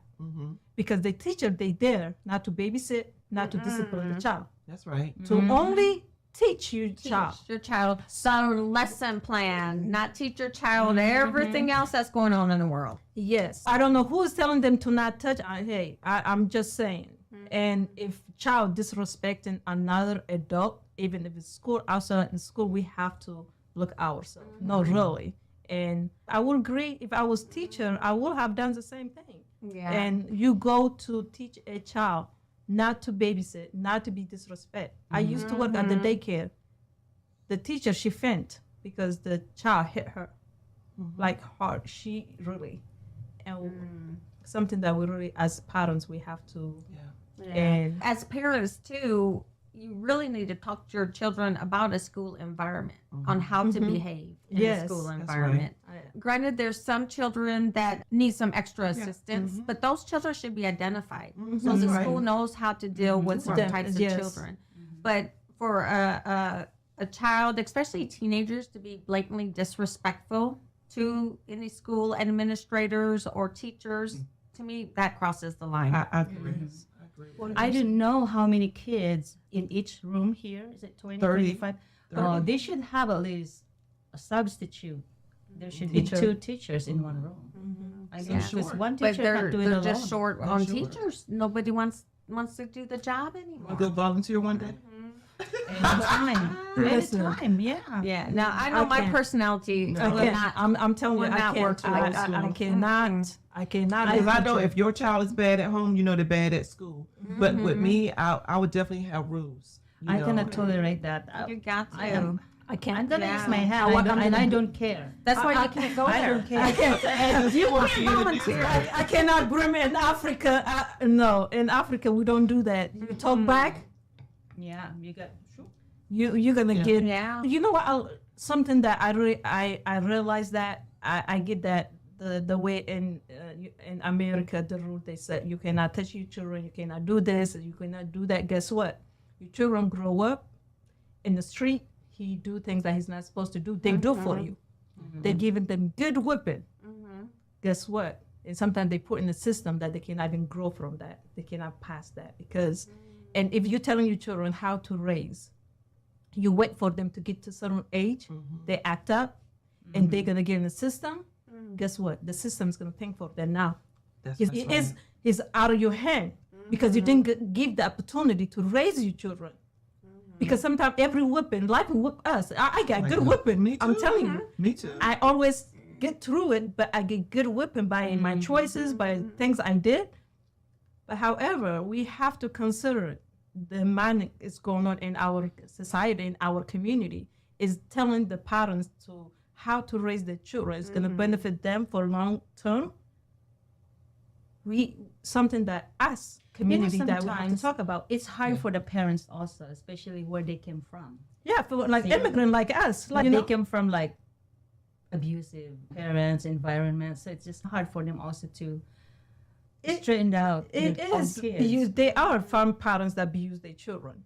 because the teacher they there not to babysit, not to discipline the child, That's right. to only teach you child. Teach your child some lesson plan, not teach your child everything else that's going on in the world. Yes, I don't know who is telling them to not touch. I'm just saying. And if child disrespecting another adult, even if it's school, outside in school, we have to look ourselves. No, really. And I would agree if I was teacher, I would have done the same thing. Yeah. And you go to teach a child not to babysit, not to be disrespect. I used to work at the daycare. The teacher, she faint because the child hit her like hard. She really, and something that we really, as parents, we have to. And As parents too, you really need to talk to your children about a school environment on how to behave in a Yes, school that's environment. Granted, there's some children that need some extra assistance, but those children should be identified so the school knows how to deal with certain types of Yes. children. But for a child, especially teenagers, to be blatantly disrespectful to any school administrators or teachers, to me, that crosses the line. I agree. I don't know how many kids in each room here. Is it 20, 30. 25? They should have at least a substitute. There should be Teacher. 2 teachers in one room. I guess because short. one But teacher they're can't do it alone. just short They're on short. teachers. Nobody wants to do the job anymore. Want to go volunteer one day? Anytime. Listen. Anytime, yeah. Yeah. Now I know I my can't. personality I will can't. not. I'm telling you, will I not can't. work I old cannot. school. I cannot. Because I be know teacher. if your child is bad at home, you know they're bad at school. But with me, I would definitely have rules. you I know. cannot tolerate that. You got to. I am. I can't. I'm gonna Yeah. use my hand, I don't care. That's why you can't go I there. don't care. I can't. You want you to do volunteer. that. I cannot bring me in Africa. No, in Africa we don't do that. You talk back, Yeah, you got. you're gonna Yeah. get. Yeah. You know what? Something that I realize that I get that the way in America the rule they said you cannot touch your children, you cannot do this, you cannot do that. Guess what? Your children grow up in the street. He do things that he's not supposed to do. They do for you. They're giving them good whipping. Guess what? And sometimes they put in the system that they cannot even grow from that. They cannot pass that because, and if you're telling your children how to raise, you wait for them to get to a certain age, they act up, and they're gonna get in the system. Guess what? The system's gonna think for them now. That's It's out of your hand because you didn't give the opportunity to raise your children. Because sometimes every whipping, life will whip us. I got My good God. whipping. Me I'm too. telling you. Me too. I always get through it, but I get good whipping by my choices, by things I did. But however, we have to consider the man is going on in our society, in our community, is telling the parents to how to raise their children. It's going to benefit them for long term. Something that us community that we have to talk about. It's hard for the parents also, especially where they came from. Yeah, for like immigrant like us, like They came from like abusive parents, environment, so it's just hard for them also to straighten out. It their own is. kids. They are some parents that abuse their children,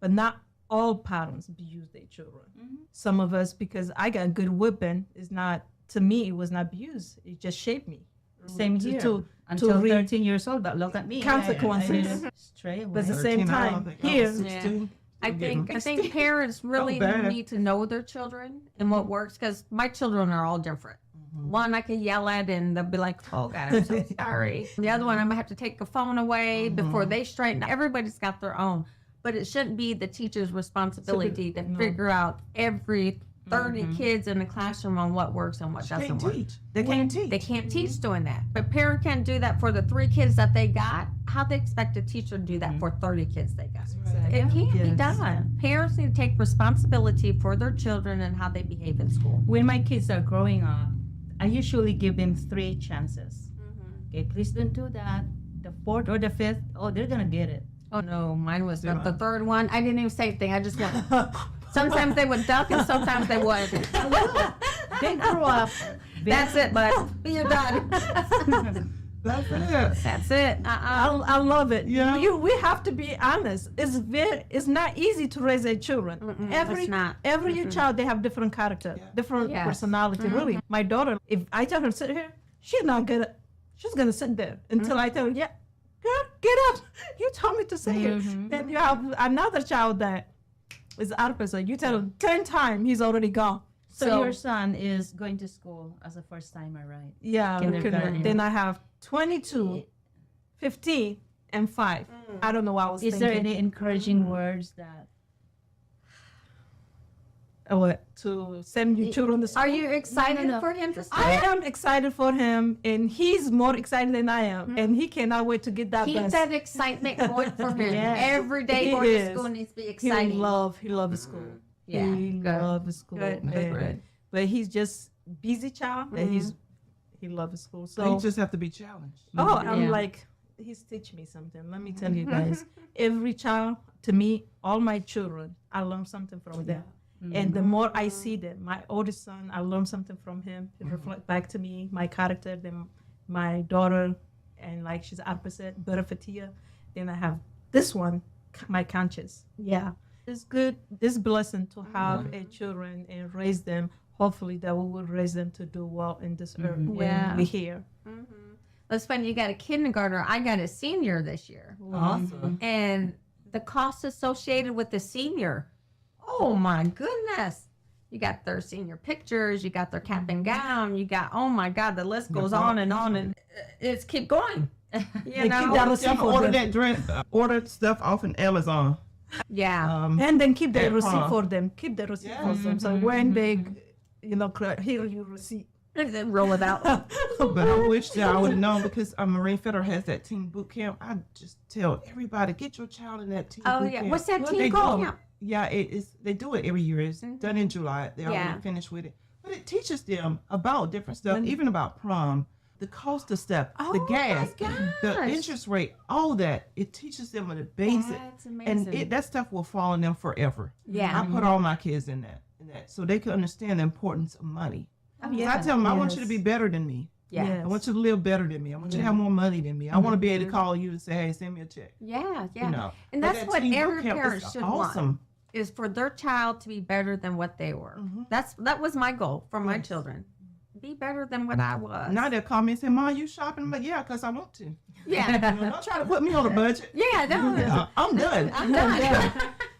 but not all parents abuse their children. Some of us, because I got good whipping, is not, to me, it was not abuse. It just shaped me. Same here. To Until read 13 years old, but look at me. consequences. Straight away. But at the same 13, I time, don't think here, I was 16. I think parents really bad. need to know their children and what works, because my children are all different. One I can yell at and they'll be like, "Oh God, I'm so sorry." The other one, I'm gonna have to take the phone away before they straighten. Everybody's got their own, but it shouldn't be the teacher's responsibility to figure out every 30 kids in the classroom on what works and what doesn't Can't work. teach. They can't teach. They can't teach doing that. But parent can't do that for the 3 kids that they got. How they expect a teacher to do that for 30 kids they got? It can't be done. Parents need to take responsibility for their children and how they behave in school. When my kids are growing up, I usually give them 3 chances. Okay, please don't do that. The 4th or the 5th, oh, they're gonna get it. Oh no, mine was the 3rd one. I didn't even say anything. I just went. Sometimes they would duck and sometimes they wouldn't. They grow up. That's it, bud. You're done. That's it. That's it. I love it. Yeah. We have to be honest. It's not easy to raise their children. It's not. Every child, they have different character, different Yes. personality. Really, my daughter, if I tell her to sit here, she's gonna sit there until I tell her, yeah, girl, get up. You told me to sit here. Then you have another child that is opposite. You tell him 10 times, he's already gone. So your son is going to school as a first timer, right? Yeah, Kindergarten. then I have 22, 15, and 5. I don't know what I was Is thinking. there any encouraging words that? What, to send your children to school? Are you excited No. for him to start? I am excited for him, and he's more excited than I am, and he cannot wait to get that Keep bus. that excitement going for him. Yes. Every day He going to is. school needs to be He exciting. loves school. Yeah, He good. loves school. Good. That's and- right. But he's just busy child, and he loves school. So So you just have to be challenged. I'm Yeah. like, he's teaching me something. Let me tell you guys, every child, to me, all my children, I learn something from them. And the more I see them, my oldest son, I learn something from him. It reflects back to me, my character. Then my daughter, and like she's opposite, better Fetihya. Then I have this one, my conscience. Yeah, it's good. This blessing to have a children and raise them. Hopefully that we will raise them to do well in this earth when Yeah. we're here. That's funny. You got a kindergartner. I got a senior this year. Awesome. And the cost associated with the senior, oh my goodness. You got their senior pictures, you got their cap and gown, you got, oh my God, the list goes on, and it's keep going. You They keep know? that I'm receipt for order them. that drink. Order stuff off in Amazon. Yeah. And then keep the At receipt prom. for them. Keep the receipt Yeah. for them. So when they, hear your receipt. And then roll it out. But I wish that I would have known, because Marine Federal has that teen boot camp. I just tell everybody, get your child in that teen Oh boot yeah. camp. What's that They team do. called? Yeah, it is. They do it every year. It's done in July. They're Yeah. already finished with it. But it teaches them about different stuff, even about prom, the cost of stuff, the gas, the gosh. interest rate, all that. It teaches them the basic. That's amazing. And that stuff will fall on them forever. Yeah. I put all my kids in that, so they can understand the importance of money. Oh, I tell them, I want you to be better than me. Yeah. I want you to live better than me. I want you to have more money than me. I want to be able to call you and say, hey, send me a check. Yeah. Yeah. You know. And But that's that what teen boot every camp is parent should want. awesome. Is for their child to be better than what they were. That was my goal for my children. Be better than what I was. Now they'll call me and say, Mom, you shopping? But yeah, because I want to. Yeah. You know, don't try to put me on a budget. Yeah, no, I'm done. I'm done.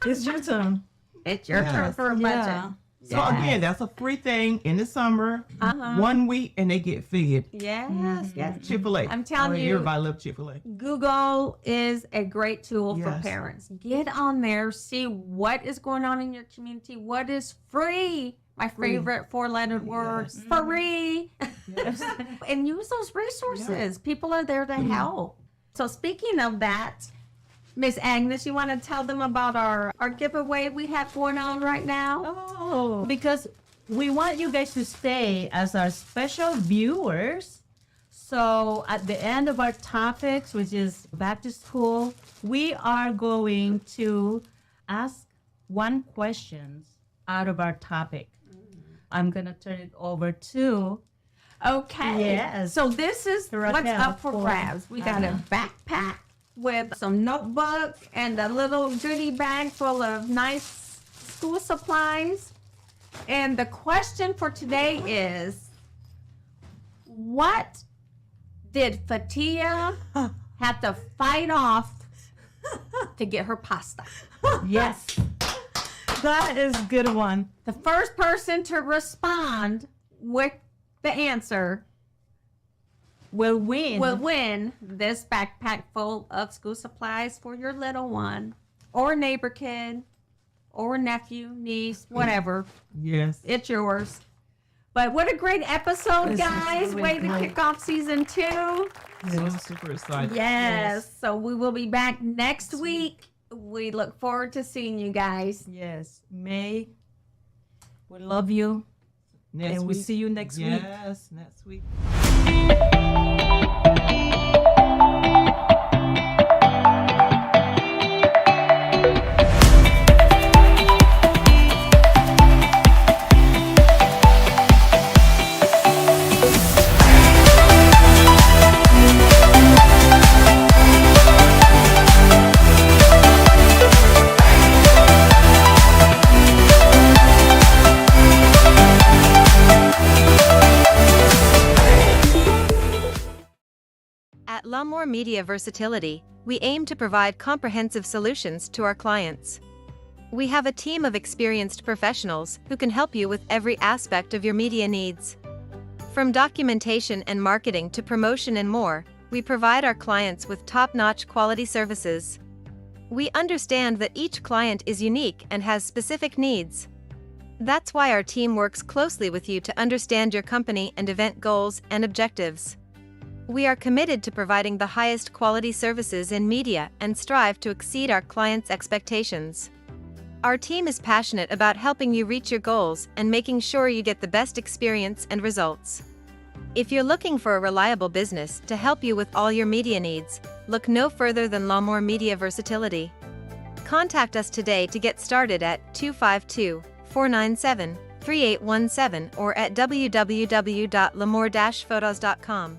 It's your turn. It's your turn Yes. for a budget. Yeah. So again, that's a free thing in the summer, 1 week, and they get fed. Yes, yes. Chick-fil-A. I'm telling you, everybody loves Chick-fil-A. Google is a great tool for Yes. parents. Get on there, see what is going on in your community, what is free. My favorite four-letter word, free. Yes. And use those resources. People are there to help. So speaking of that, Miss Agnes, you want to tell them about our giveaway we have going on right now? Oh, because we want you guys to stay as our special viewers. So at the end of our topics, which is back to school, we are going to ask one question out of our topic. I'm going to turn it over to Okay. Yes. So this is what's Raquel up for grabs. We got a backpack with some notebook and a little goodie bag full of nice school supplies. And the question for today is, what did Fetihya have to fight off to get her pasta? yes. That is a good one. The first person to respond with the answer Will win. will win this backpack full of school supplies for your little one or neighbor kid or nephew, niece, whatever. Yes. It's yours. But what a great episode, This is guys. really Way to great. kick off season 2. So I'm super excited. Yes. So we will be back next week. We look forward to seeing you guys. Yes. May. We love you. Next and we'll week. see you next week. Yes, next week. At La'Moore Media Versatility, we aim to provide comprehensive solutions to our clients. We have a team of experienced professionals who can help you with every aspect of your media needs. From documentation and marketing to promotion and more, we provide our clients with top-notch quality services. We understand that each client is unique and has specific needs. That's why our team works closely with you to understand your company and event goals and objectives. We are committed to providing the highest quality services in media and strive to exceed our clients' expectations. Our team is passionate about helping you reach your goals and making sure you get the best experience and results. If you're looking for a reliable business to help you with all your media needs, look no further than La'Moore Media Versatility. Contact us today to get started at 252-497-3817 or at www.lamoore-photos.com.